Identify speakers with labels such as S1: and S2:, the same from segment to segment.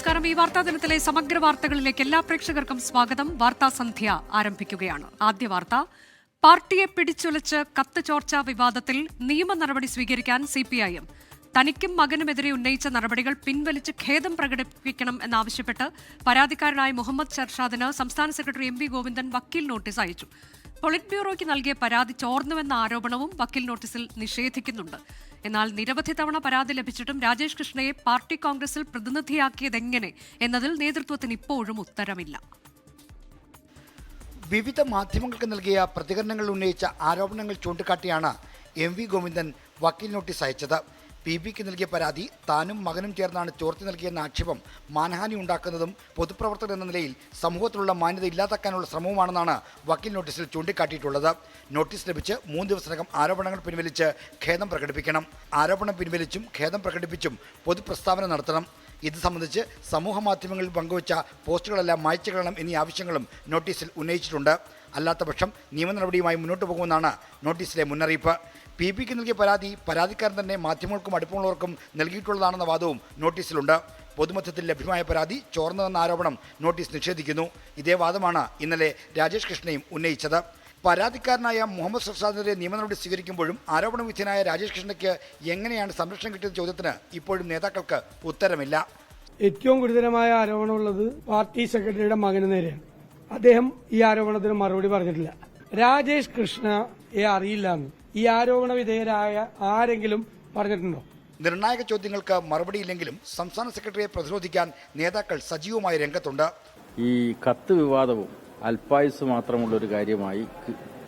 S1: നമസ്കാരം. ഈ വാർത്താ ദിനത്തിലെ സമഗ്ര വാർത്തകളിലേക്ക് എല്ലാ പ്രേക്ഷകർക്കും സ്വാഗതം. വാർത്താ സന്ധ്യ ആരംഭിക്കുകയാണ്. ആദ്യ വാർത്ത: പാർട്ടിയെ പിടിച്ചുലച്ച് കത്ത് ചോർച്ചാ വിവാദത്തിൽ നിയമ നടപടി സ്വീകരിക്കാൻ CPIM. തനിക്കും മകനുമെതിരെ ഉന്നയിച്ച നടപടികൾ പിൻവലിച്ച് ഖേദം പ്രകടിപ്പിക്കണം എന്നാവശ്യപ്പെട്ട് പരാതിക്കാരനായ മുഹമ്മദ് ഷർഷാദിന് സംസ്ഥാന സെക്രട്ടറി MV ഗോവിന്ദൻ വക്കീൽ നോട്ടീസ് അയച്ചു. പൊളിറ്റ് ബ്യൂറോയ്ക്ക് നൽകിയ പരാതി ചോർന്നുവെന്ന ആരോപണവും വക്കീൽ നോട്ടീസിൽ നിഷേധിക്കുന്നുണ്ട്. എന്നാൽ നിരവധി തവണ പരാതി ലഭിച്ചിട്ടും രാജേഷ് കൃഷ്ണയെ പാർട്ടി കോൺഗ്രസിൽ പ്രതിനിധിയാക്കിയതെങ്ങനെ എന്നതിൽ നേതൃത്വത്തിന് ഇപ്പോഴും ഉത്തരമില്ല.
S2: വിവിധ മാധ്യമങ്ങൾക്ക് നൽകിയ പ്രതികരണങ്ങൾ ഉന്നയിച്ച ആരോപണങ്ങൾ ചൂണ്ടിക്കാട്ടിയാണ് MV ഗോവിന്ദൻ വക്കീൽ നോട്ടീസ് അയച്ചത്. PBക്ക് നൽകിയ പരാതി താനും മകനും ചേർന്നാണ് ചോർത്തി നൽകിയെന്ന ആക്ഷേപം മാനഹാനി ഉണ്ടാക്കുന്നതും പൊതുപ്രവർത്തകർ എന്ന നിലയിൽ സമൂഹത്തിലുള്ള മാന്യത ഇല്ലാതാക്കാനുള്ള ശ്രമവുമാണെന്നാണ് വക്കീൽ നോട്ടീസിൽ ചൂണ്ടിക്കാട്ടിയിട്ടുള്ളത്. നോട്ടീസ് ലഭിച്ച് 3 ദിവസത്തിനകം ആരോപണങ്ങൾ പിൻവലിച്ച് ഖേദം പ്രകടിപ്പിക്കണം. ആരോപണം പിൻവലിച്ചും ഖേദം പ്രകടിപ്പിച്ചും പൊതുപ്രസ്താവന നടത്തണം. ഇത് സംബന്ധിച്ച് സമൂഹ മാധ്യമങ്ങളിൽ പങ്കുവച്ച പോസ്റ്റുകളെല്ലാം മായ്ച്ചുകളയണം എന്നീ ആവശ്യങ്ങളും നോട്ടീസിൽ ഉന്നയിച്ചിട്ടുണ്ട്. അല്ലാത്തപക്ഷം നിയമ നടപടിയുമായി മുന്നോട്ട് പോകുമെന്നാണ് നോട്ടീസിലെ മുന്നറിയിപ്പ്. PBക്ക് നൽകിയ പരാതി പരാതിക്കാരൻ തന്നെ മാധ്യമങ്ങൾക്കും അടുപ്പമുള്ളവർക്കും നൽകിയിട്ടുള്ളതാണെന്ന വാദവും നോട്ടീസിലുണ്ട്. പൊതുമധ്യത്തിൽ ലഭ്യമായ പരാതി ചോർന്നതെന്ന ആരോപണം നോട്ടീസ് നിഷേധിക്കുന്നു. ഇതേ വാദമാണ് ഇന്നലെ രാജേഷ് കൃഷ്ണയും ഉന്നയിച്ചത്. പരാതിക്കാരനായ മുഹമ്മദ് ഷർഷാദിനെതിരെ നിയമ നടപടി സ്വീകരിക്കുമ്പോഴും ആരോപണ വിധേയനായ രാജേഷ് കൃഷ്ണയ്ക്ക് എങ്ങനെയാണ് സംരക്ഷണം കിട്ടിയ ചോദ്യത്തിന് ഇപ്പോഴും നേതാക്കൾക്ക് ഉത്തരമില്ല.
S3: ഏറ്റവും ഗുരുതരമായ ആരോപണമുള്ളത് പാർട്ടി സെക്രട്ടറിയുടെ മകന് നേരെയാണ്. അദ്ദേഹം ഈ ആരോപണത്തിന് മറുപടി പറഞ്ഞിട്ടില്ല. രാജേഷ് കൃഷ്ണയെ അറിയില്ല എന്ന് ഈ ആരോപണ വിധേയരായ ആരെങ്കിലും പറഞ്ഞിട്ടുണ്ടോ?
S2: നിർണായക ചോദ്യങ്ങൾക്ക് മറുപടിയില്ലെങ്കിലും സംസ്ഥാന സെക്രട്ടറിയെ പ്രതിരോധിക്കാൻ നേതാക്കൾ സജീവമായി രംഗത്തുണ്ട്.
S4: ഈ കത്ത് വിവാദവും അല്പായുസ് മാത്രമുള്ള ഒരു കാര്യമായി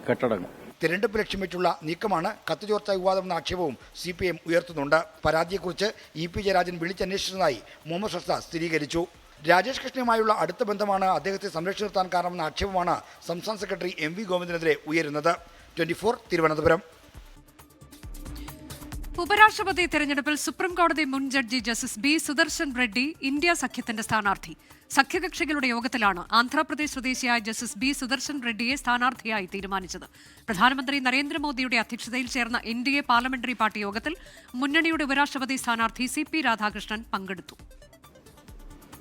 S4: കെട്ടടങ്ങും.
S2: തിരഞ്ഞെടുപ്പ് ലക്ഷ്യം വെച്ചുള്ള നീക്കമാണ് കത്ത് ചോർച്ച വിവാദമെന്ന ആക്ഷേപവും CPIM ഉയർത്തുന്നുണ്ട്. പരാതിയെക്കുറിച്ച് EP ജയരാജൻ വിളിച്ചന്വേഷിച്ചതായി മുഹമ്മദ് ഷർഷാദ് സ്ഥിരീകരിച്ചു. രാജേഷ് കൃഷ്ണയുമായുള്ള അടുത്ത ബന്ധമാണ് അദ്ദേഹത്തെ സംരക്ഷിച്ചു നിർത്താൻ കാരണമെന്ന ആക്ഷേപമാണ് സംസ്ഥാന സെക്രട്ടറി MV ഗോവിന്ദനെതിരെ ഉയരുന്നത്. 24 തിരുവനന്തപുരം.
S1: ഉപരാഷ്ട്രപതി തെരഞ്ഞെടുപ്പിൽ സുപ്രീംകോടതി മുൻ judge justice B Sudarshan Reddy India സഖ്യത്തിന്റെ സ്ഥാനാർത്ഥി. സഖ്യകക്ഷികളുടെ യോഗത്തിലാണ് ആന്ധ്രാപ്രദേശ് സ്വദേശിയായ ജസ്റ്റിസ് B സുദർശൻ റെഡ്ഡിയെ സ്ഥാനാർത്ഥിയായി തീരുമാനിച്ചത്. പ്രധാനമന്ത്രി നരേന്ദ്രമോദിയുടെ അധ്യക്ഷതയിൽ ചേർന്ന NDA പാർലമെന്ററി പാർട്ടി യോഗത്തിൽ മുന്നണിയുടെ ഉപരാഷ്ട്രപതി സ്ഥാനാർത്ഥി CP രാധാകൃഷ്ണൻ പങ്കെടുത്തു.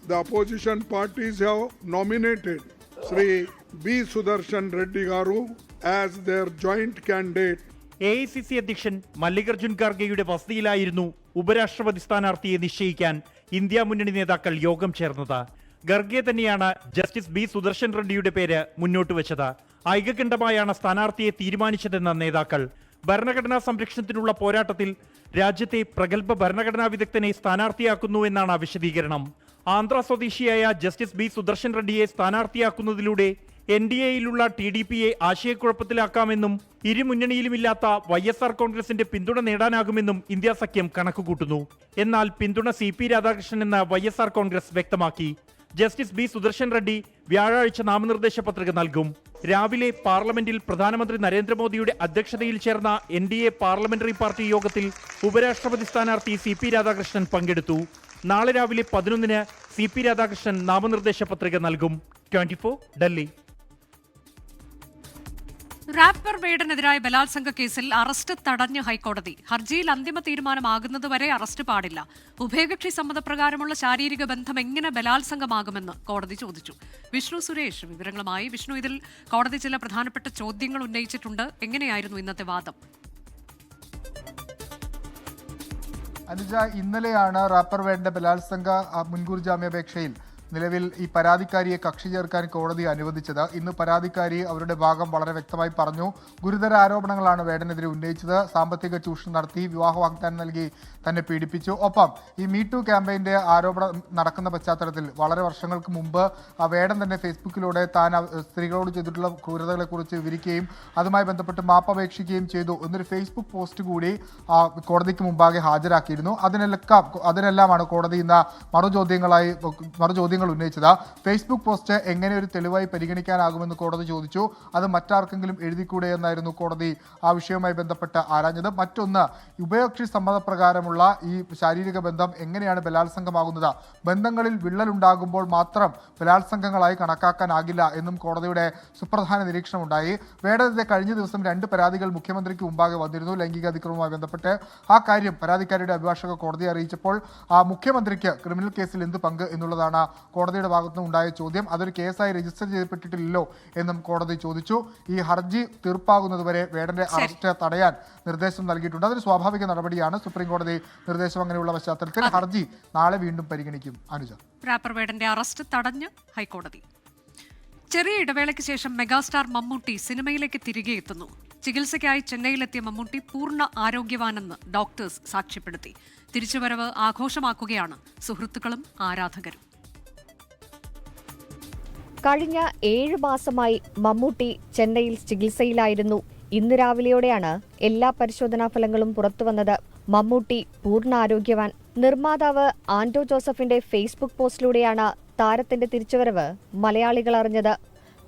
S5: The opposition parties have nominated Sri B Sudarshan Reddy Garu as their joint candidate.
S6: AICC അധ്യക്ഷൻ മല്ലികാർജുൻ ഖാർഗെയുടെ വസതിയിലായിരുന്നു ഉപരാഷ്ട്രപതി സ്ഥാനാർത്ഥിയെ നിശ്ചയിക്കാൻ ഇന്ത്യ മുന്നണി നേതാക്കൾ യോഗം ചേർന്നത്. ഖർഗെ തന്നെയാണ് ജസ്റ്റിസ് B സുദർശൻ റെഡ്ഡിയുടെ പേര് മുന്നോട്ട് വെച്ചത്. ഐകകണ്ഠമായാണ് സ്ഥാനാർത്ഥിയെ തീരുമാനിച്ചതെന്ന നേതാക്കൾ. ഭരണഘടനാ സംരക്ഷണത്തിനുള്ള പോരാട്ടത്തിൽ രാജ്യത്തെ പ്രഗത്ഭ ഭരണഘടനാ വിദഗ്ധനെ സ്ഥാനാർത്ഥിയാക്കുന്നു എന്നാണ് വിശദീകരണം. ആന്ധ്ര സ്വദേശിയായ ജസ്റ്റിസ് B സുദർശൻ റെഡ്ഡിയെ സ്ഥാനാർത്ഥിയാക്കുന്നതിലൂടെ NDAയിലുള്ള TDPയെ ആശയക്കുഴപ്പത്തിലാക്കാമെന്നും ഇരുമുന്നണിയിലുമില്ലാത്ത YSR കോൺഗ്രസിന്റെ പിന്തുണ നേടാനാകുമെന്നും ഇന്ത്യ സഖ്യം കണക്കുകൂട്ടുന്നു. എന്നാൽ പിന്തുണ CP രാധാകൃഷ്ണൻ എന്ന YSR കോൺഗ്രസ് വ്യക്തമാക്കി. ജസ്റ്റിസ് B സുദർശൻ റെഡ്ഡി വ്യാഴാഴ്ച നാമനിർദ്ദേശ പത്രിക നൽകും. രാവിലെ പാർലമെന്റിൽ പ്രധാനമന്ത്രി നരേന്ദ്രമോദിയുടെ അധ്യക്ഷതയിൽ ചേർന്ന NDA പാർലമെന്ററി പാർട്ടി യോഗത്തിൽ ഉപരാഷ്ട്രപതി സ്ഥാനാർത്ഥി CP രാധാകൃഷ്ണൻ പങ്കെടുത്തു. നാളെ രാവിലെ 11-ന് CP രാധാകൃഷ്ണൻ നാമനിർദ്ദേശ പത്രിക നൽകും. 24 ഡൽഹി.
S1: റാപ്പർ വേഡനെതിരായ ബലാത്സംഗ കേസിൽ അറസ്റ്റ് തടഞ്ഞ് ഹൈക്കോടതി. ഹർജിയിൽ അന്തിമ തീരുമാനമാകുന്നതുവരെ അറസ്റ്റ് പാടില്ല. ഉഭയകക്ഷി സമ്മതപ്രകാരമുള്ള ശാരീരിക ബന്ധം എങ്ങനെ ബലാത്സംഗമാകുമെന്ന് കോടതി ചോദിച്ചു. വിഷ്ണു സുരേഷ് വിവരങ്ങളുമായി. വിഷ്ണു, ഇതിൽ കോടതി ചില പ്രധാനപ്പെട്ട ചോദ്യങ്ങൾ ഉന്നയിച്ചിട്ടുണ്ട്. എങ്ങനെയായിരുന്നു ഇന്നത്തെ വാദം?
S7: അനുജ, ഇന്നലെയാണ് റാപ്പർ വേഡന്റെ ബലാത്സംഗ മുൻകൂർ ജാമ്യാപേക്ഷയിൽ നിലവിൽ ഈ പരാതിക്കാരിയെ കക്ഷി ചേർക്കാൻ കോടതി അനുവദിച്ചത്. ഇന്ന് പരാതിക്കാരി അവരുടെ ഭാഗം വളരെ വ്യക്തമായി പറഞ്ഞു. ഗുരുതര ആരോപണങ്ങളാണ് വേഡനെതിരെ ഉന്നയിച്ചത്. സാമ്പത്തിക ചൂഷണം നടത്തി, വിവാഹ വാഗ്ദാനം നൽകി തന്നെ പീഡിപ്പിച്ചു. ഒപ്പം ഈ മീ ടു ക്യാമ്പയിന്റെ ആരോപണം നടക്കുന്ന പശ്ചാത്തലത്തിൽ വളരെ വർഷങ്ങൾക്ക് മുമ്പ് വേഡൻ തന്നെ ഫേസ്ബുക്കിലൂടെ താൻ സ്ത്രീകളോട് ചെയ്തിട്ടുള്ള ക്രൂരതകളെ കുറിച്ച് വിവരിക്കുകയും അതുമായി ബന്ധപ്പെട്ട് മാപ്പപേക്ഷിക്കുകയും ചെയ്തു എന്നൊരു ഫേസ്ബുക്ക് പോസ്റ്റ് കൂടി കോടതിക്ക് മുമ്പാകെ ഹാജരാക്കിയിരുന്നു. അതിനെല്ലാമാണ് കോടതി ഇന്ന് മറുചോദ്യം ചോദ്യങ്ങൾ ഉന്നയിച്ചത്. ഫേസ്ബുക്ക് പോസ്റ്റ് എങ്ങനെ ഒരു തെളിവായി പരിഗണിക്കാനാകുമെന്ന് കോടതി ചോദിച്ചു. അത് മറ്റാർക്കെങ്കിലും എഴുതിക്കൂടെ എന്നായിരുന്നു കോടതി ആ വിഷയവുമായി ബന്ധപ്പെട്ട് ആരാഞ്ഞത്. മറ്റൊന്ന്, ഉഭയകക്ഷി സമ്മതപ്രകാരമുള്ള ഈ ശാരീരിക ബന്ധം എങ്ങനെയാണ് ബലാത്സംഗമാകുന്നത്? ബന്ധങ്ങളിൽ വിള്ളലുണ്ടാകുമ്പോൾ മാത്രം ബലാത്സംഗങ്ങളായി കണക്കാക്കാനാകില്ല എന്നും കോടതിയുടെ സുപ്രധാന നിരീക്ഷണമുണ്ടായി. വേണ്ടതിന്റെ കഴിഞ്ഞ ദിവസം 2 പരാതികൾ മുഖ്യമന്ത്രിക്ക് മുമ്പാകെ വന്നിരുന്നു ലൈംഗിക അതിക്രമവുമായി ബന്ധപ്പെട്ട്. ആ കാര്യം പരാതിക്കാരിയുടെ അഭിഭാഷക കോടതിയെ അറിയിച്ചപ്പോൾ മുഖ്യമന്ത്രിക്ക് ക്രിമിനൽ കേസിൽ എന്ത് പങ്ക് എന്നുള്ളതാണ് കോടതിയുടെ ഭാഗത്തുനിന്ന് ഉണ്ടായ ചോദ്യം. അതൊരു കേസായി രജിസ്റ്റർ ചെയ്യപ്പെട്ടിട്ടില്ലല്ലോ എന്നും കോടതി ചോദിച്ചു. ഈ ഹർജി തീർപ്പാകുന്നതുവരെ വേടന്റെ അറസ്റ്റ് തടയാൻ നിർദ്ദേശം നൽകിയിട്ടുണ്ട്. അതൊരു സ്വാഭാവിക നടപടിയാണ്. സുപ്രീം കോടതി നിർദ്ദേശം അങ്ങനെയുള്ള പശ്ചാത്തലത്തിൽ ഹർജി നാളെ വീണ്ടും പരിഗണിക്കും. അനുജ,
S1: റാപ്പർ വേടന്റെ അറസ്റ്റ് തടഞ്ഞ് ഹൈക്കോടതി. ചെറിയ ഇടവേളയ്ക്ക് ശേഷം മെഗാസ്റ്റാർ മമ്മൂട്ടി സിനിമയിലേക്ക് തിരികെ എത്തുന്നു. ചികിത്സയ്ക്കായി ചെന്നൈയിലെത്തിയ മമ്മൂട്ടി പൂർണ്ണ ആരോഗ്യവാനെന്ന് ഡോക്ടേഴ്സ് സാക്ഷ്യപ്പെടുത്തി. തിരിച്ചുവരവ് ആഘോഷമാക്കുകയാണ് സുഹൃത്തുക്കളും ആരാധകരും.
S8: കഴിഞ്ഞ 7 മാസമായി മമ്മൂട്ടി ചെന്നൈയിൽ ചികിത്സയിലായിരുന്നു. ഇന്ന് രാവിലെയോടെയാണ് എല്ലാ പരിശോധനാ ഫലങ്ങളും പുറത്തുവന്നത്. മമ്മൂട്ടി പൂർണ്ണ ആരോഗ്യവാൻ. നിർമ്മാതാവ് ആന്റോ ജോസഫിന്റെ ഫേസ്ബുക്ക് പോസ്റ്റിലൂടെയാണ് താരത്തിന്റെ തിരിച്ചുവരവ് മലയാളികൾ അറിഞ്ഞത്.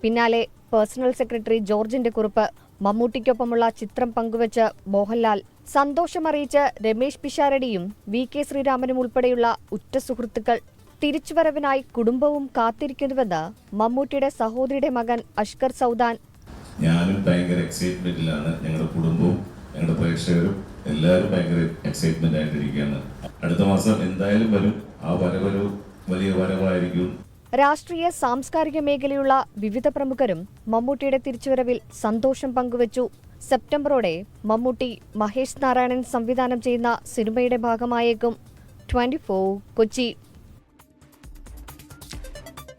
S8: പിന്നാലെ പേഴ്സണൽ സെക്രട്ടറി ജോർജിന്റെ കുറിപ്പ്. മമ്മൂട്ടിക്കൊപ്പമുള്ള ചിത്രം പങ്കുവച്ച് മോഹൻലാൽ. സന്തോഷമറിയിച്ച് രമേശ് പിഷാരടിയും VK ശ്രീരാമനും ഉൾപ്പെടെയുള്ള ഉറ്റ സുഹൃത്തുക്കൾ. തിരിച്ചുവരവിനായി കുടുംബവും കാത്തിരിക്കുന്നുവെന്ന് മമ്മൂട്ടിയുടെ സഹോദരിയുടെ മകൻ അഷ്കർ സൗദാൻ.
S9: ഞാനും ഭയങ്കര എക്സൈറ്റ്മെന്റിലാണ്. ഞങ്ങളുടെ കുടുംബവും ഞങ്ങളുടെ പ്രേക്ഷകരും എല്ലാവരും ഭയങ്കര എക്സൈറ്റ്മെന്റ് ആയിട്ടിരിക്കുകയാണ്. അടുത്ത മാസം എന്തായാലും വരും. ആ വരവൊരു വലിയ വരവായിരിക്കും.
S8: രാഷ്ട്രീയ സാംസ്കാരിക മേഖലയുള്ള വിവിധ പ്രമുഖരും മമ്മൂട്ടിയുടെ തിരിച്ചുവരവിൽ സന്തോഷം പങ്കുവച്ചു. സെപ്റ്റംബറോടെ മമ്മൂട്ടി മഹേഷ് നാരായണൻ സംവിധാനം ചെയ്യുന്ന സിനിമയുടെ ഭാഗമായേക്കും. 24 കൊച്ചി.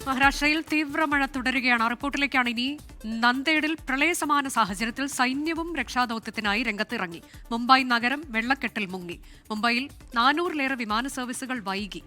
S1: മഹാരാഷ്ട്രയിൽ തീവ്രമഴ തുടരുകയാണ്. റിപ്പോർട്ടിലേക്കാണ് ഇനി. നന്ദേഡിൽ പ്രളയസമാന സാഹചര്യത്തിൽ സൈന്യവും രക്ഷാദൌത്യത്തിനായി രംഗത്തിറങ്ങി. മുംബൈ നഗരം വെള്ളക്കെട്ടിൽ മുങ്ങി. മുംബൈയിൽ 400-ലേറെ വിമാന സർവീസുകൾ വൈകി.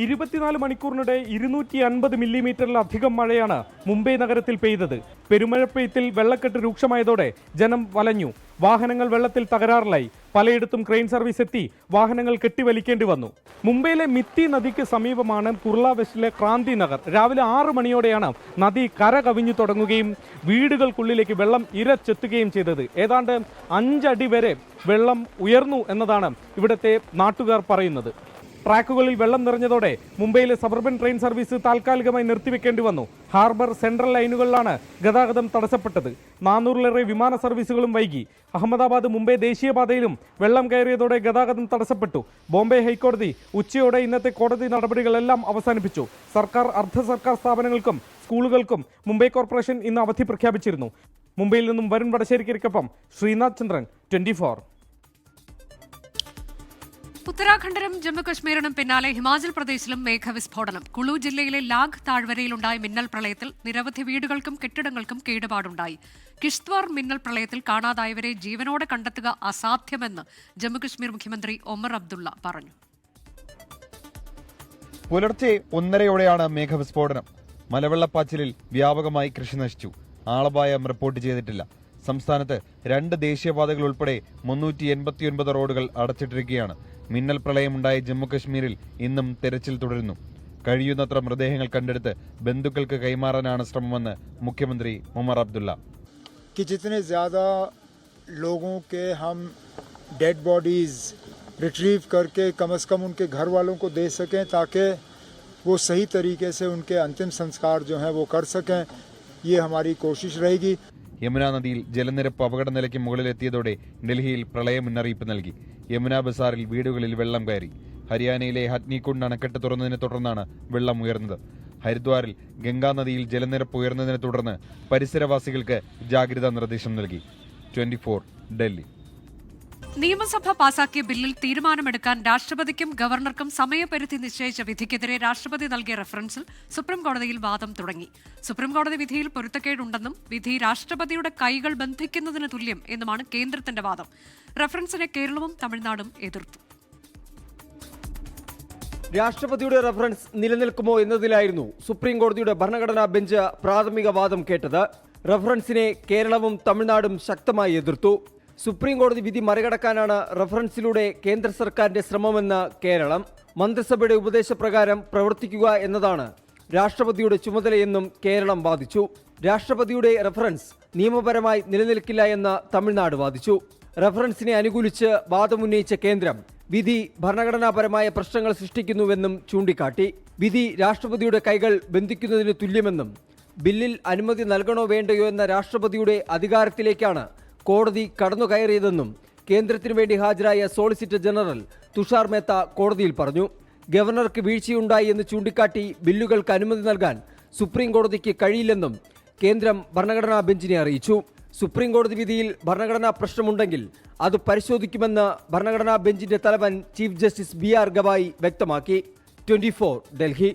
S10: 24 മണിക്കൂറിനിടെ 250 മില്ലിമീറ്ററിലധികം മഴയാണ് മുംബൈ നഗരത്തിൽ പെയ്തത്. പെരുമഴപ്പെയ്ത്തിൽ വെള്ളക്കെട്ട് രൂക്ഷമായതോടെ ജനം വലഞ്ഞു. വാഹനങ്ങൾ വെള്ളത്തിൽ തകരാറിലായി. പലയിടത്തും ക്രെയിൻ സർവീസ് എത്തി വാഹനങ്ങൾ കെട്ടിവലിക്കേണ്ടി വന്നു. മുംബൈയിലെ മിത്തി നദിക്ക് സമീപമാണ് കുർള വെസ്റ്റിലെ ക്രാന്തി നഗർ. രാവിലെ 6 മണിയോടെയാണ് നദി കര കവിഞ്ഞു തുടങ്ങുകയും വീടുകൾക്കുള്ളിലേക്ക് വെള്ളം ഇരച്ചെത്തുകയും ചെയ്തത്. ഏതാണ്ട് 5 അടി വരെ വെള്ളം ഉയർന്നു എന്നതാണ് ഇവിടുത്തെ നാട്ടുകാർ പറയുന്നത്. ട്രാക്കുകളിൽ വെള്ളം നിറഞ്ഞതോടെ മുംബൈയിലെ സബർബൻ ട്രെയിൻ സർവീസ് താൽക്കാലികമായി നിർത്തിവെക്കേണ്ടി വന്നു. ഹാർബർ സെൻട്രൽ ലൈനുകളിലാണ് ഗതാഗതം തടസ്സപ്പെട്ടത്. 400-ലേറെ വിമാന സർവീസുകളും വൈകി. അഹമ്മദാബാദ് മുംബൈ ദേശീയപാതയിലും വെള്ളം കയറിയതോടെ ഗതാഗതം തടസ്സപ്പെട്ടു. ബോംബെ ഹൈക്കോടതി ഉച്ചയോടെ ഇന്നത്തെ കോടതി നടപടികളെല്ലാം അവസാനിപ്പിച്ചു. സർക്കാർ അർദ്ധ സർക്കാർ സ്ഥാപനങ്ങൾക്കും സ്കൂളുകൾക്കും മുംബൈ കോർപ്പറേഷൻ ഇന്ന് അവധി പ്രഖ്യാപിച്ചിരുന്നു. മുംബൈയിൽ നിന്നും വരുൺ വടശ്ശേരിക്കൊപ്പം ശ്രീനാഥ് ചന്ദ്രൻ, 24.
S1: ഉത്തരാഖണ്ഡിലും ജമ്മുകശ്മീരിനും പിന്നാലെ ഹിമാചൽ പ്രദേശിലും മേഘവിസ്ഫോടനം. കുളു ജില്ലയിലെ ലാഗ് താഴ്വരയിലുണ്ടായ മിന്നൽ പ്രളയത്തിൽ നിരവധി വീടുകൾക്കും കെട്ടിടങ്ങൾക്കും കേടുപാടുണ്ടായി. കിഷ്ത്വാർ മിന്നൽ പ്രളയത്തിൽ കാണാതായവരെ ജീവനോടെ കണ്ടെത്തുക അസാധ്യമെന്ന് ജമ്മുകശ്മീർ മുഖ്യമന്ത്രി ഒമർ അബ്ദുള്ള പറഞ്ഞു.
S11: പുലർച്ചെ 1:30-യോടെയാണ് മേഘവിസ്ഫോടനം. മലവെള്ളപ്പാച്ചിലിൽ വ്യാപകമായി കൃഷി നശിച്ചു. ആളപായം റിപ്പോർട്ട് ചെയ്തിട്ടില്ല. സംസ്ഥാനത്ത് 2 ദേശീയപാതകൾ ഉൾപ്പെടെ 389 റോഡുകൾ അടച്ചിട്ടിരിക്കുകയാണ്. മിന്നൽ പ്രളയമുണ്ടായ ജമ്മുകശ്മീരിൽ ഇന്നും തെരച്ചിൽ തുടരുന്നു. കഴിയുന്നത്ര മൃതദേഹങ്ങൾ കണ്ടെടുത്ത് ബന്ധുക്കൾക്ക് കൈമാറാനാണ് ശ്രമമെന്ന് മുഖ്യമന്ത്രി ഉമർ അബ്ദുള്ള.
S12: कि जितने ज़्यादा लोगों के हम डेड बॉडीज़ रिट्रीव करके कम से कम उनके घर वालों को दे सकें ताकि वो सही तरीके से उनके अंतिम संस्कार जो हैं वो कर सकें, ये हमारी कोशिश रहेगी.
S11: യമുന നദിയിൽ ജലനിരപ്പ് അപകടനിലയ്ക്ക് മുകളിലെത്തിയതോടെ ഡൽഹിയിൽ പ്രളയ മുന്നറിയിപ്പ് നൽകി. യമുന ബസാറിൽ വീടുകളിൽ വെള്ളം കയറി. ഹരിയാനയിലെ ഹത്നികുണ്ട് അണക്കെട്ട് തുറന്നതിനെ തുടർന്നാണ് വെള്ളം ഉയർന്നത്. ഹരിദ്വാറിൽ ഗംഗാനദിയിൽ ജലനിരപ്പ് ഉയർന്നതിനെ തുടർന്ന് പരിസരവാസികൾക്ക് ജാഗ്രതാ നിർദ്ദേശം നൽകി. 24 ഡൽഹി.
S1: നിയമസഭ പാസാക്കിയ ബില്ലിൽ തീരുമാനമെടുക്കാൻ രാഷ്ട്രപതിക്കും ഗവർണർക്കും സമയപരിധി നിശ്ചയിച്ച വിധിക്കെതിരെ രാഷ്ട്രപതി നൽകിയ റഫറൻസിൽ സുപ്രീംകോടതിയിൽ വാദം തുടങ്ങി. സുപ്രീംകോടതി വിധിയിൽ പൊരുത്തക്കേടുണ്ടെന്നും വിധി രാഷ്ട്രപതിയുടെ കൈകൾ ബന്ധിക്കുന്നതിന് തുല്യം എന്നുമാണ് കേന്ദ്രത്തിന്റെ വാദം. റഫറൻസിനെ കേരളവും തമിഴ്നാടും എതിർത്തു.
S13: രാഷ്ട്രപതിയുടെ റഫറൻസ് നിലനിൽക്കുമോ എന്നതിലായിരുന്നു സുപ്രീംകോടതിയുടെ ഭരണഘടനാ ബെഞ്ച് പ്രാഥമിക വാദം കേട്ടത്. റഫറൻസിനെ കേരളവും തമിഴ്നാടും ശക്തമായി എതിർത്തു. സുപ്രീം കോടതി വിധി മറികടക്കാനാണ് റഫറൻസിലൂടെ കേന്ദ്ര സർക്കാരിന്റെ ശ്രമമെന്ന് കേരളം. മന്ത്രിസഭയുടെ ഉപദേശപ്രകാരം പ്രവർത്തിക്കുക എന്നതാണ് രാഷ്ട്രപതിയുടെ ചുമതലയെന്നും കേരളം വാദിച്ചു. രാഷ്ട്രപതിയുടെ റഫറൻസ് നിയമപരമായി നിലനിൽക്കില്ല എന്ന് തമിഴ്നാട് വാദിച്ചു. റഫറൻസിനെ അനുകൂലിച്ച് വാദമുന്നയിച്ച കേന്ദ്രം വിധി ഭരണഘടനാപരമായ പ്രശ്നങ്ങൾ സൃഷ്ടിക്കുന്നുവെന്നും ചൂണ്ടിക്കാട്ടി. വിധി രാഷ്ട്രപതിയുടെ കൈകൾ ബന്ധിക്കുന്നതിന് തുല്യമെന്നും ബില്ലിൽ അനുമതി നൽകണോ വേണ്ടയോ എന്ന രാഷ്ട്രപതിയുടെ അധികാരത്തിലേക്കാണ് കോടതി കടന്നുകയറിയതെന്നും കേന്ദ്രത്തിനു വേണ്ടി ഹാജരായ സോളിസിറ്റർ ജനറൽ തുഷാർ മേത്ത കോടതിയിൽ പറഞ്ഞു. ഗവർണർക്ക് വീഴ്ചയുണ്ടായി എന്ന് ചൂണ്ടിക്കാട്ടി ബില്ലുകൾക്ക് അനുമതി നൽകാൻ സുപ്രീം കോടതിക്ക് കഴിയില്ലെന്നും കേന്ദ്രം ഭരണഘടനാ ബെഞ്ചിനെ അറിയിച്ചു. സുപ്രീം കോടതി വിധിയിൽ ഭരണഘടനാ പ്രശ്നമുണ്ടെങ്കിൽ അത് പരിശോധിക്കുമെന്ന് ഭരണഘടനാ ബെഞ്ചിന്റെ തലവൻ ചീഫ് ജസ്റ്റിസ് BR ഗവായി വ്യക്തമാക്കി. 24 ഡൽഹി.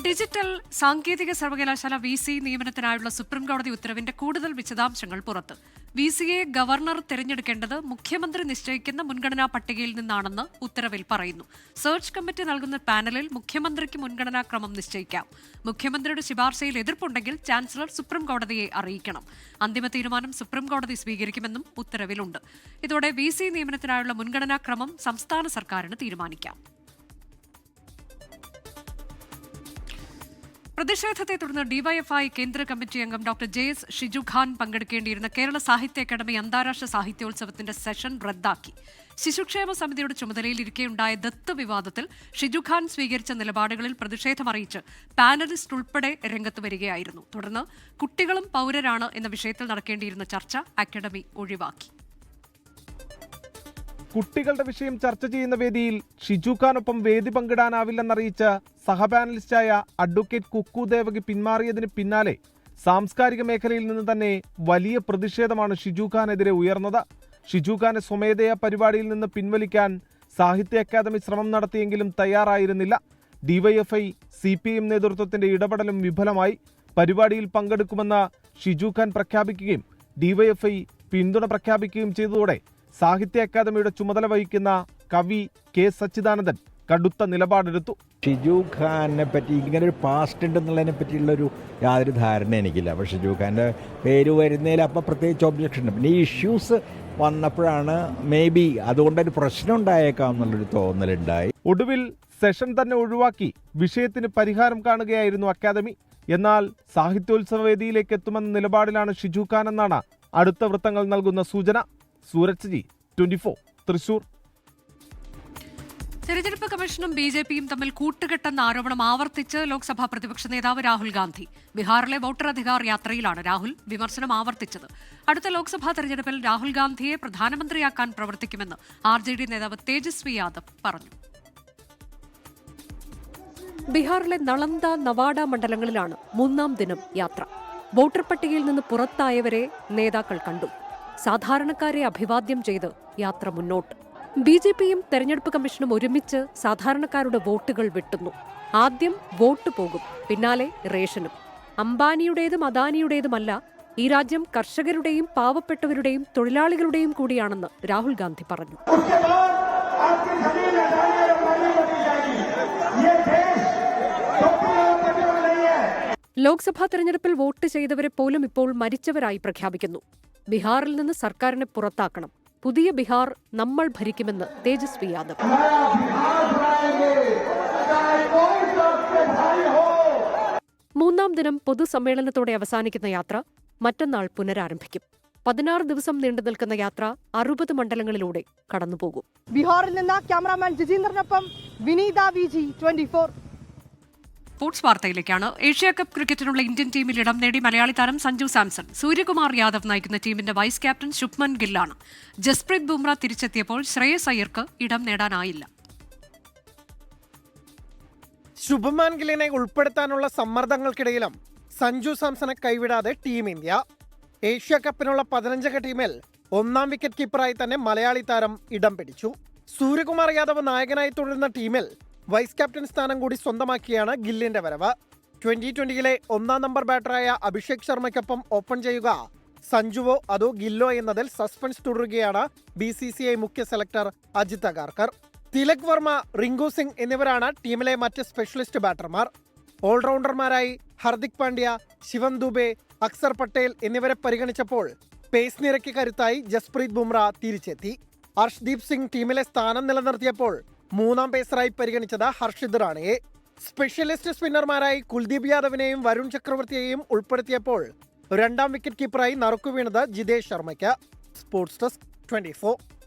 S1: ഡിജിറ്റൽ സാങ്കേതിക സർവകലാശാല VC നിയമനത്തിനായുള്ള സുപ്രീംകോടതി ഉത്തരവിന്റെ കൂടുതൽ വിശദാംശങ്ങൾ പുറത്ത്. VCയെ ഗവർണർ തിരഞ്ഞെടുക്കേണ്ടത് മുഖ്യമന്ത്രി നിശ്ചയിക്കുന്ന മുൻഗണനാ പട്ടികയിൽ നിന്നാണെന്ന് ഉത്തരവിൽ പറയുന്നു. സെർച്ച് കമ്മിറ്റി നൽകുന്ന പാനലിൽ മുഖ്യമന്ത്രിക്ക് മുൻഗണനാക്രമം നിശ്ചയിക്കാം. മുഖ്യമന്ത്രിയുടെ ശുപാർശയിൽ എതിർപ്പുണ്ടെങ്കിൽ ചാൻസലർ സുപ്രീംകോടതിയെ അറിയിക്കണം. അന്തിമ തീരുമാനം സുപ്രീംകോടതി സ്വീകരിക്കുമെന്നും ഉത്തരവിലുണ്ട്. ഇതോടെ VC നിയമനത്തിനായുള്ള മുൻഗണനാക്രമം സംസ്ഥാന സർക്കാരിന് തീരുമാനിക്കാം. പ്രതിഷേധത്തെ തുടർന്ന് ഡിവൈഎഫ്ഐ കേന്ദ്ര കമ്മിറ്റി അംഗം ഡോക്ടർ JS ഷിജു ഖാൻ പങ്കെടുക്കേണ്ടിയിരുന്ന കേരള സാഹിത്യ അക്കാദമി അന്താരാഷ്ട്ര സാഹിത്യോത്സവത്തിന്റെ സെഷൻ റദ്ദാക്കി. ശിശുക്ഷേമ സമിതിയുടെ ചുമതലയിലിരിക്കെയുണ്ടായ ദത്ത് വിവാദത്തിൽ ഷിജു ഖാൻ സ്വീകരിച്ച നിലപാടുകളിൽ പ്രതിഷേധമറിയിച്ച് പാനലിസ്റ്റ് ഉൾപ്പെടെ രംഗത്ത് വരികയായിരുന്നു. തുടർന്ന് കുട്ടികളും പൗരരാണ് എന്ന വിഷയത്തിൽ നടക്കേണ്ടിയിരുന്ന ചർച്ച അക്കാദമി ഒഴിവാക്കി.
S10: കുട്ടികളുടെ വിഷയം ചർച്ച ചെയ്യുന്ന വേദിയിൽ ഷിജു ഖാനൊപ്പം വേദി പങ്കിടാനാവില്ലെന്നറിയിച്ച സഹപാനലിസ്റ്റായ അഡ്വക്കേറ്റ് കുക്കു ദേവകി പിന്മാറിയതിന് പിന്നാലെ സാംസ്കാരിക മേഖലയിൽ നിന്ന് തന്നെ വലിയ പ്രതിഷേധമാണ് ഷിജു ഖാനെതിരെ ഉയർന്നത്. ഷിജു ഖാനെ സ്വമേധയാ പരിപാടിയിൽ നിന്ന് പിൻവലിക്കാൻ സാഹിത്യ അക്കാദമി ശ്രമം നടത്തിയെങ്കിലും തയ്യാറായിരുന്നില്ല. ഡിവൈഎഫ്ഐ CPM നേതൃത്വത്തിന്റെ ഇടപെടലും വിഫലമായി. പരിപാടിയിൽ പങ്കെടുക്കുമെന്ന് ഷിജു ഖാൻ പ്രഖ്യാപിക്കുകയും ഡിവൈഎഫ്ഐ പിന്തുണ പ്രഖ്യാപിക്കുകയും ചെയ്തതോടെ സാഹിത്യ അക്കാദമിയുടെ ചുമതല വഹിക്കുന്ന കവി K. സച്ചിദാനന്ദൻ കടുത്ത നിലപാടെടുത്തു.
S14: ഷിജു ഖാനെ പറ്റി ഇങ്ങനെ ഒരു പാസ്റ്റ് ഉണ്ടെന്നുള്ളതിനെ പറ്റിയുള്ളൊരു യാതൊരു ധാരണ എനിക്കില്ല. അപ്പോൾ ഷിജു ഖാൻ്റെ പേര് വരുന്നതിൽ അപ്പം പ്രത്യേകിച്ച് ഒബ്ജക്ഷൻ ഉണ്ട്. പിന്നെ ഈ ഇഷ്യൂസ് വന്നപ്പോഴാണ് മേ ബി അതുകൊണ്ടൊരു പ്രശ്നം ഉണ്ടായേക്കാം എന്നുള്ളൊരു തോന്നലുണ്ടായി.
S10: ഒടുവിൽ സെഷൻ തന്നെ ഒഴിവാക്കി വിഷയത്തിന് പരിഹാരം കാണുകയായിരുന്നു അക്കാദമി. എന്നാൽ സാഹിത്യോത്സവ വേദിയിലേക്ക് എത്തുമെന്ന നിലപാടിലാണ് ഷിജു ഖാൻ എന്നാണ് അടുത്ത വൃത്തങ്ങൾ നൽകുന്ന സൂചന. സൂരജ് ജി, 24 തൃശൂർ.
S1: തെരഞ്ഞെടുപ്പ് കമ്മീഷനും BJPയും തമ്മിൽ കൂട്ടുകെട്ടെന്ന ആരോപണം ആവർത്തിച്ച് ലോക്സഭാ പ്രതിപക്ഷ നേതാവ് രാഹുൽ ഗാന്ധി. ബീഹാറിലെ വോട്ടർ അധികാർ യാത്രയിലാണ് രാഹുൽ വിമർശനം ആവർത്തിച്ചത്. അടുത്ത ലോക്സഭാ തെരഞ്ഞെടുപ്പിൽ രാഹുൽ ഗാന്ധിയെ പ്രധാനമന്ത്രിയാക്കാൻ പ്രവർത്തിക്കുമെന്ന് RJD നേതാവ് തേജസ്വി യാദവ് പറഞ്ഞു. ബീഹാറിലെ നളന്ദ, നവാഡ മണ്ഡലങ്ങളിലാണ് 3ാം ദിനം യാത്ര. വോട്ടർ പട്ടികയിൽ നിന്ന് പുറത്തായവരെ നേതാക്കൾ കണ്ടു. സാധാരണക്കാരെ അഭിവാദ്യം ചെയ്ത് യാത്ര മുന്നോട്ട്. BJPയും തെരഞ്ഞെടുപ്പ് കമ്മീഷനും ഒരുമിച്ച് സാധാരണക്കാരുടെ വോട്ടുകൾ വെട്ടുന്നു. ആദ്യം വോട്ട് പോകും, പിന്നാലെ റേഷനും. അംബാനിയുടേതും അദാനിയുടേതുമല്ല, ഈ രാജ്യം കർഷകരുടെയും പാവപ്പെട്ടവരുടെയും തൊഴിലാളികളുടെയും കൂടിയാണെന്ന് രാഹുൽ ഗാന്ധി പറഞ്ഞു. ലോക്സഭാ തെരഞ്ഞെടുപ്പിൽ വോട്ട് ചെയ്തവരെ പോലും ഇപ്പോൾ മരിച്ചവരായി പ്രഖ്യാപിക്കുന്നു. ബീഹാറിൽ നിന്ന് സർക്കാരിനെ പുറത്താക്കണം. പുതിയ ബീഹാർ നമ്മൾ ഭരിക്കുമെന്ന് തേജസ്വി യാദവ്. 3ാം ദിനം പൊതുസമ്മേളനത്തോടെ അവസാനിക്കുന്ന യാത്ര മറ്റന്നാൾ പുനരാരംഭിക്കും. 16 ദിവസം നീണ്ടു നിൽക്കുന്ന യാത്ര 60 മണ്ഡലങ്ങളിലൂടെ കടന്നുപോകും.
S15: ബീഹാറിൽ നിന്ന് ക്യാമറാമാൻ ജിജീന്ദ്രനൊപ്പം വിനീത VG 24.
S1: സ്പോർട്സ് വാർത്തയിലേക്കാണ്. ഏഷ്യ കപ്പ് ക്രിക്കറ്റിനുള്ള ഇന്ത്യൻ ടീമിൽ ഇടം നേടി മലയാളി താരം സഞ്ജു സാംസൺ. സൂര്യകുമാർ യാദവ് നയിക്കുന്ന ടീമിന്റെ വൈസ് ക്യാപ്റ്റൻ ശുഭ്മൻ ഗില്ലാണ്. ജസ്പ്രീത് ബുംറ തിരിച്ചെത്തിയപ്പോൾ ശ്രേയസ് അയ്യർക്ക് ഇടം നേടാനായില്ല.
S16: ശുഭ്മാൻ ഗില്ലിനെ ഉൾപ്പെടുത്താനുള്ള സമ്മർദ്ദങ്ങൾക്കിടയിലും സഞ്ജു സാംസണെ കൈവിടാതെ ടീം ഇന്ത്യ. ഏഷ്യ കപ്പിനുള്ള 15 അംഗ ടീമിൽ 1ാം വിക്കറ്റ് കീപ്പറായി തന്നെ മലയാളി താരം ഇടം പിടിച്ചു. സൂര്യകുമാർ യാദവ് നായകനായി തുടരുന്ന ടീമിൽ വൈസ് ക്യാപ്റ്റൻ സ്ഥാനം കൂടി സ്വന്തമാക്കിയാണ് ഗില്ലിന്റെ വരവ്. 2020-ലെ 1ാം നമ്പർ ബാറ്ററായ അഭിഷേക് ശർമ്മയ്ക്കൊപ്പം ഓപ്പൺ ചെയ്യുക സഞ്ജുവോ അതോ ഗില്ലോ എന്നതിൽ സസ്പെൻസ് തുടരുകയാണ് BCCI മുഖ്യ സെലക്ടർ അജിത് അഗാർക്കർ. തിലക് വർമ്മ, റിങ്കു സിംഗ് എന്നിവരാണ് ടീമിലെ മറ്റ് സ്പെഷ്യലിസ്റ്റ് ബാറ്റർമാർ. ഓൾറൗണ്ടർമാരായി ഹർദിക് പാണ്ഡ്യ, ശിവം ദുബെ, അക്സർ പട്ടേൽ എന്നിവരെ പരിഗണിച്ചപ്പോൾ പേസ് നിരക്ക് കരുത്തായി ജസ്പ്രീത് ബുംറ തിരിച്ചെത്തി. ഹർഷ്ദീപ് സിംഗ് ടീമിലെ സ്ഥാനം നിലനിർത്തിയപ്പോൾ മൂന്നാം പേസറായി പരിഗണിച്ചത് ഹർഷിദ് റാണയെ. സ്പെഷ്യലിസ്റ്റ് സ്പിന്നർമാരായി കുൽദീപ് യാദവിനെയും വരുൺ ചക്രവർത്തിയെയും ഉൾപ്പെടുത്തിയപ്പോൾ രണ്ടാം വിക്കറ്റ് കീപ്പറായി നറുക്കു വീണത് ജിതേഷ് ശർമ്മയ്ക്ക്. Sports desk 24.